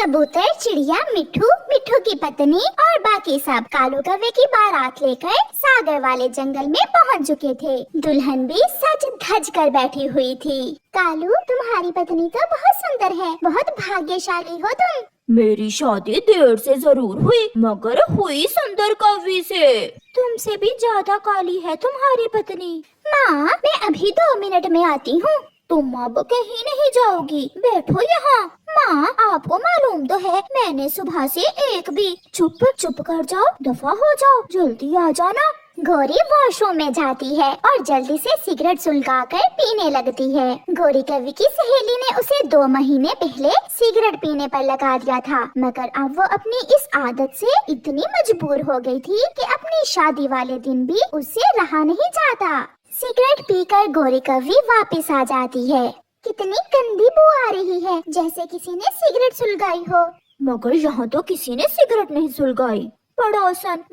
कबूतर, चिड़िया, मिट्ठू, मिट्ठू की पत्नी और बाकी सब कालू कौवे की बारात लेकर सागर वाले जंगल में पहुंच चुके थे। दुल्हन भी सज धज कर बैठी हुई थी। कालू, तुम्हारी पत्नी तो बहुत सुंदर है, बहुत भाग्यशाली हो तुम। मेरी शादी देर से जरूर हुई, मगर हुई सुंदर कवि से। तुमसे भी ज्यादा काली है तुम्हारी पत्नी। माँ, मैं अभी 2 मिनट में आती हूँ। तुम अब कहीं नहीं जाओगी, बैठो यहाँ। माँ, आपको मालूम तो है मैंने सुबह से एक भी। चुप चुप कर जाओ, दफा हो जाओ, जल्दी आ जाना। गोरी वॉशरूम में जाती है और जल्दी से सिगरेट सुलगाकर पीने लगती है। गोरी कवि की सहेली ने उसे 2 महीने पहले सिगरेट पीने पर लगा दिया था, मगर अब वो अपनी इस आदत से इतनी मजबूर हो गई थी कि अपनी शादी वाले दिन भी उससे रहा नहीं जाता। सिगरेट पीकर गोरी कवि वापस आ जाती है। कितनी गंदी बू आ रही है, जैसे किसी ने सिगरेट सुलगाई हो। मगर यहाँ तो किसी ने सिगरेट नहीं सुलगाई।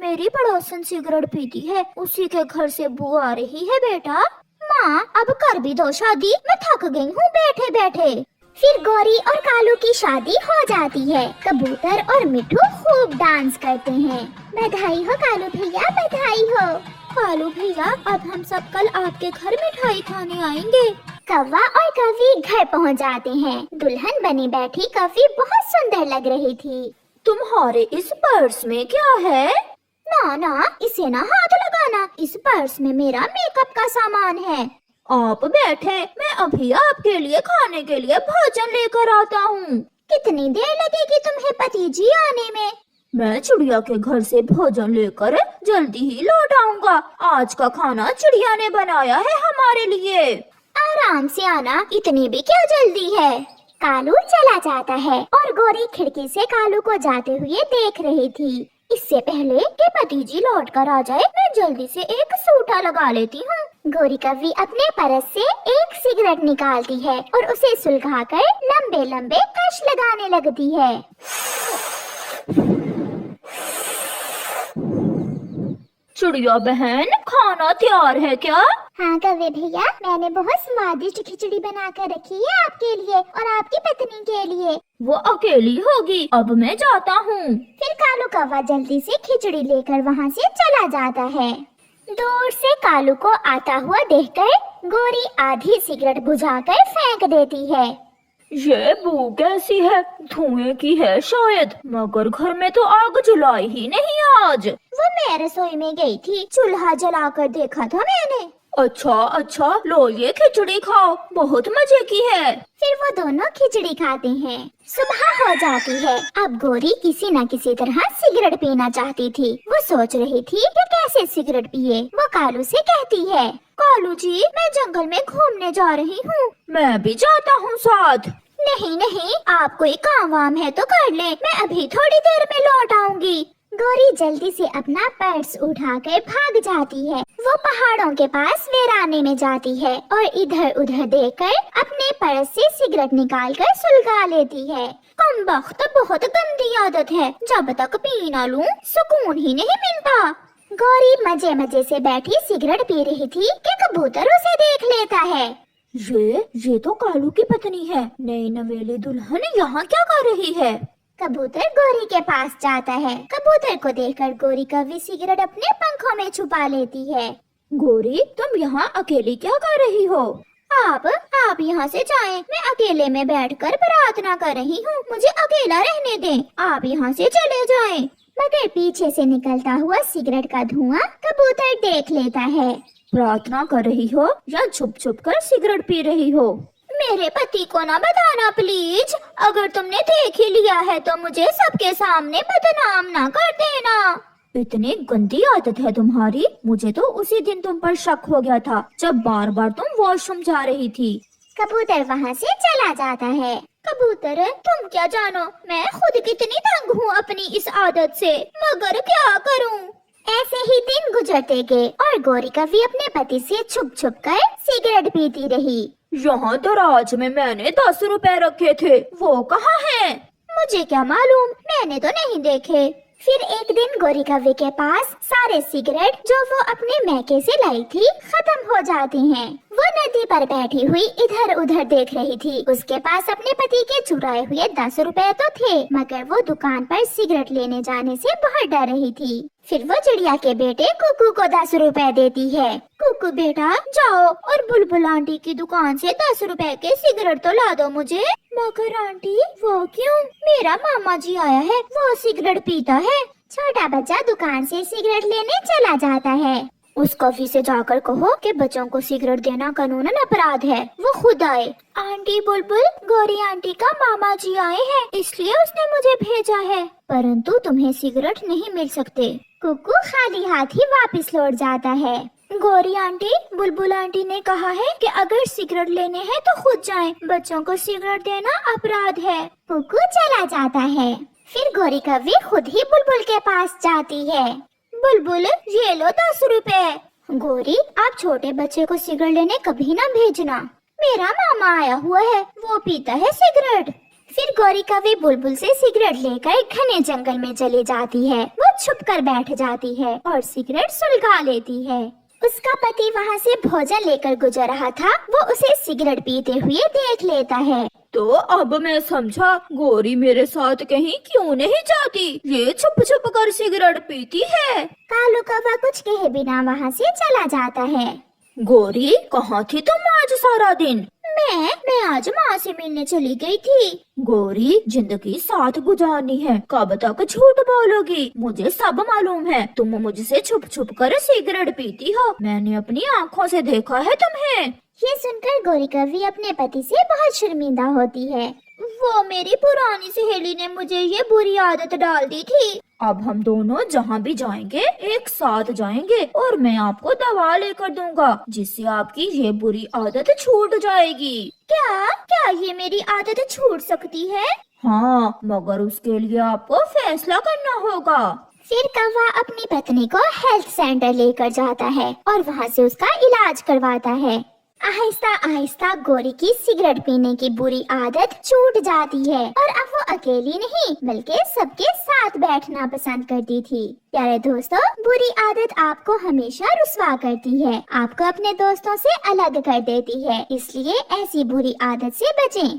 मेरी पड़ोसन सिगरेट पीती है, उसी के घर से बू आ रही है। बेटा, माँ, अब कर भी दो शादी, मैं थक गई हूँ बैठे बैठे। फिर गौरी और कालू की शादी हो जाती है। कबूतर और मिट्ठू खूब डांस करते हैं। बधाई हो कालू भैया, बधाई हो। कालू भैया, अब हम सब कल आपके घर मिठाई खाने आएंगे। कौवा और कवि घर पहुँच जाते हैं। दुल्हन बनी बैठी कवि बहुत सुंदर लग रही थी। तुम्हारे इस पर्स में क्या है? ना, इसे ना हाथ लगाना, इस पर्स में मेरा मेकअप का सामान है। आप बैठे, मैं अभी आपके लिए खाने के लिए भोजन लेकर आता हूँ। कितनी देर लगेगी तुम्हें पतिजी आने में? मैं चिड़िया के घर से भोजन लेकर जल्दी ही लौट आऊंगा। आज का खाना चिड़िया ने बनाया है हमारे लिए। आराम से आना, इतनी भी क्या जल्दी है। कालू चला जाता है और गोरी खिड़की से कालू को जाते हुए देख रही थी। इससे पहले कि पतिजी लौट कर आ जाए, मैं जल्दी से एक सूटा लगा लेती हूँ। गोरी कवि अपने परस से एक सिगरेट निकालती है और उसे सुलगाकर लंबे लंबे कश लगाने लगती है। चिड़िया बहन, खाना तैयार है क्या? हाँ कौवे भैया, मैंने बहुत स्वादिष्ट खिचड़ी बना कर रखी है आपके लिए और आपकी पत्नी के लिए। वो अकेली होगी, अब मैं जाता हूँ। फिर कालू कौवा जल्दी से खिचड़ी लेकर वहाँ से चला जाता है। दूर से कालू को आता हुआ देखकर गोरी आधी सिगरेट बुझाकर फेंक देती है। ये बू कैसी है? धुएं की है शायद, मगर घर में तो आग जलाई ही नहीं आज। वो मैं रसोई में गई थी, चूल्हा जलाकर देखा था मैंने। अच्छा, लो ये खिचड़ी खाओ, बहुत मजे की है। फिर वो दोनों खिचड़ी खाते हैं। सुबह हो जाती है। अब गोरी किसी न किसी तरह सिगरेट पीना चाहती थी। वो सोच रही थी कि कैसे सिगरेट पिए। वो कालू से कहती है, कालू जी, मैं जंगल में घूमने जा रही हूँ। मैं भी जाता हूँ साथ। नहीं, आप कोई काम वाम है तो कर ले, मैं अभी थोड़ी देर में लौट आऊंगी। गोरी जल्दी से अपना पर्स उठाकर भाग जाती है। वो पहाड़ों के पास वीराने में जाती है और इधर उधर देखकर अपने पर्स से सिगरेट निकालकर सुलगा लेती है। कमबख्त, बहुत गंदी आदत है, जब तक पी ना लूं सुकून ही नहीं मिलता। गौरी मजे मजे से बैठी सिगरेट पी रही थी कि कबूतर उसे देख लेता है। ये तो कालू की पत्नी है। नई नवेली दुल्हन यहाँ क्या कर रही है? कबूतर गोरी के पास जाता है। कबूतर को देखकर गोरी कवि सिगरेट अपने पंखों में छुपा लेती है। गोरी, तुम यहाँ अकेली क्या कर रही हो? आप यहाँ से जाएं, मैं अकेले में बैठकर प्रार्थना कर रही हूँ, मुझे अकेला रहने दें। आप यहाँ से चले जाएं। मगर पीछे से निकलता हुआ सिगरेट का धुआं कबूतर देख लेता है। प्रार्थना कर रही हो या छुप छुप कर सिगरेट पी रही हो? मेरे पति को ना बताना प्लीज। अगर तुमने देख ही लिया है तो मुझे सबके सामने बदनाम ना कर देना। इतनी गंदी आदत है तुम्हारी। मुझे तो उसी दिन तुम पर शक हो गया था, जब बार बार तुम वॉशरूम जा रही थी। कबूतर वहाँ से चला जाता है। कबूतर, तुम क्या जानो, मैं खुद कितनी तंग हूँ अपनी इस आदत से, मगर क्या करूँ। ऐसे ही दिन गुजरते गए और गोरी कवि अपने पति से छुप छुप कर सिगरेट पीती रही। यहाँ दराज में मैंने 10 रुपए रखे थे, वो कहाँ हैं? मुझे क्या मालूम, मैंने तो नहीं देखे। फिर एक दिन गोरी कवि के पास सारे सिगरेट जो वो अपने मैके से लाई थी खत्म हो जाती हैं। वो नदी पर बैठी हुई इधर उधर देख रही थी। उसके पास अपने पति के चुराए हुए 10 रुपए तो थे, मगर वो दुकान पर सिगरेट लेने जाने से बहुत डर रही थी। फिर वो चिड़िया के बेटे कुकू को 10 रुपए देती है। कुकू बेटा जाओ और बुलबुल आंटी की दुकान से 10 रुपए के सिगरेट तो ला दो मुझे। मगर आंटी वो क्यों? मेरा मामा जी आया है, वो सिगरेट पीता है। छोटा बच्चा दुकान से सिगरेट लेने चला जाता है। उस कॉफी से जाकर कहो कि बच्चों को सिगरेट देना कानूनन अपराध है, वो खुद आए। आंटी बुलबुल, गौरी आंटी का मामा जी आए हैं, इसलिए उसने मुझे भेजा है, परंतु तुम्हें सिगरेट नहीं मिल सकते। कुकू खाली हाथ ही वापस लौट जाता है। गौरी आंटी, बुलबुल आंटी ने कहा है कि अगर सिगरेट लेने हैं तो खुद जाएं, बच्चों को सिगरेट देना अपराध है। कुकू चला जाता है। फिर गौरी कव्वी खुद ही बुलबुल के पास जाती है। बुलबुल ये लो 10 रुपए। गौरी, आप छोटे बच्चे को सिगरेट लेने कभी ना भेजना। मेरा मामा आया हुआ है, वो पीता है सिगरेट। फिर गौरी कव्वी बुलबुल से सिगरेट लेकर घने जंगल में चली जाती है। वो छुप कर बैठ जाती है और सिगरेट सुलगा लेती है। उसका पति वहाँ से भोजन लेकर गुजर रहा था। वो उसे सिगरेट पीते हुए देख लेता है। तो अब मैं समझा, गौरी मेरे साथ कहीं क्यों नहीं जाती, ये छुप छुप कर सिगरेट पीती है। कालू कौवा कुछ कहे बिना वहाँ से चला जाता है। गौरी कहाँ थी तुम आज सारा दिन? मैं आज माँ से मिलने चली गई थी। गौरी, जिंदगी साथ गुजारनी है, कब तक झूठ बोलोगी? मुझे सब मालूम है, तुम मुझसे छुप छुप कर सिगरेट पीती हो, मैंने अपनी आँखों से देखा है तुम्हें। ये सुनकर गौरी कव्वी अपने पति से बहुत शर्मिंदा होती है। वो मेरी पुरानी सहेली ने मुझे ये बुरी आदत डाल दी थी। अब हम दोनों जहाँ भी जाएंगे एक साथ जाएंगे और मैं आपको दवा लेकर दूंगा, जिससे आपकी ये बुरी आदत छूट जाएगी। क्या ये मेरी आदत छूट सकती है? हाँ, मगर उसके लिए आपको फैसला करना होगा। फिर कौवा अपनी पत्नी को हेल्थ सेंटर लेकर जाता है और वहाँ से उसका इलाज करवाता है। आहिस्ता आहिस्ता गौरी की सिगरेट पीने की बुरी आदत छूट जाती है और अब वो अकेली नहीं बल्कि सबके साथ बैठना पसंद करती थी। प्यारे दोस्तों, बुरी आदत आपको हमेशा रुस्वा करती है, आपको अपने दोस्तों से अलग कर देती है, इसलिए ऐसी बुरी आदत से बचें।